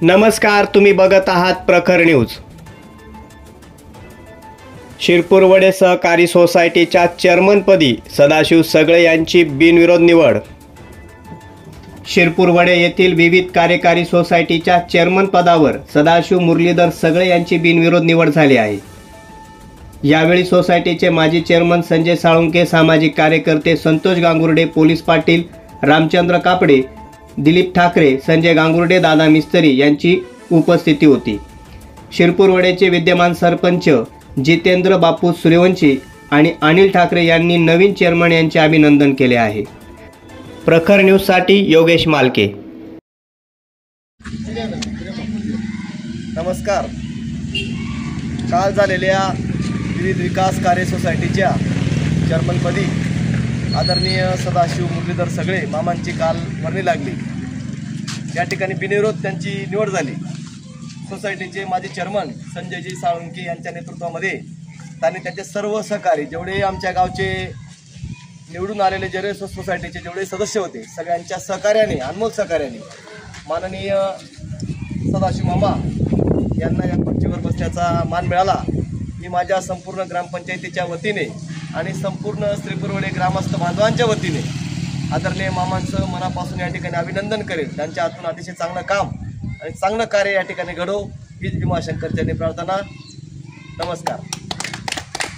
नमस्कार, तुम्ही बघत आहात प्रखर न्यूज। शिरपूरवडे सहकारी सोसायटीच्या चेअरमनपदी सदाशिव सगळे यांची बिनविरोध निवड। शिरपूरवडे येथील विविध कार्यकारी सोसायटीच्या चेअरमन पदावर सदाशिव मुरलीधर सगळे यांची बिनविरोध निवड झाली आहे। यावेळी सोसायटीचे माजी चेअरमन संजय साळुंके, सामाजिक कार्यकर्ते संतोष गांगुर्डे, पोलीस पाटील रामचंद्र कापडे, दिलीप ठाकरे, संजय गांगुर्डे, दादा मिस्त्री यांची उपस्थिती होती। शिरपूरवडेचे विद्यमान सरपंच जितेंद्र बापू सूर्यवंशी आणि अनिल ठाकरे यांनी नवीन चेअरमन यांचे अभिनंदन केले आहे। प्रखर न्यूजसाठी योगेश मालके। नमस्कार। काल झालेल्या विविध विकास कार्य सोसायटीच्या चेअरमनपदी आदरणीय सदाशिव मुरलीधर सगळे मामांची काल वर्णी लागली। या ठिकाणी बिनविरोध त्यांची निवड झाली। सोसायटीचे माजी चेअरमन संजयजी साळुंके यांच्या नेतृत्वामध्ये त्यांनी त्यांचे सर्व सहकारी, जेवढे आमच्या गावचे निवडून आलेले जेवढे सोसायटीचे जेवढे सदस्य होते, सगळ्यांच्या सहकार्याने, अनमोल सहकार्याने माननीय सदाशिव मामा यांना या खुर्चीवर बसण्याचा मान मिळाला। मी माझ्या संपूर्ण ग्रामपंचायतीच्या वतीने आणि संपूर्ण श्रीपूरवडे ग्रामस्थ बांधवांच्या वतीने आदरणीय मामांचं मनापासून या ठिकाणी अभिनंदन करेल। त्यांच्या हातून अतिशय चांगलं काम आणि चांगलं कार्य या ठिकाणी घडो हीच भीमाशंकर चरणी प्रार्थना। नमस्कार।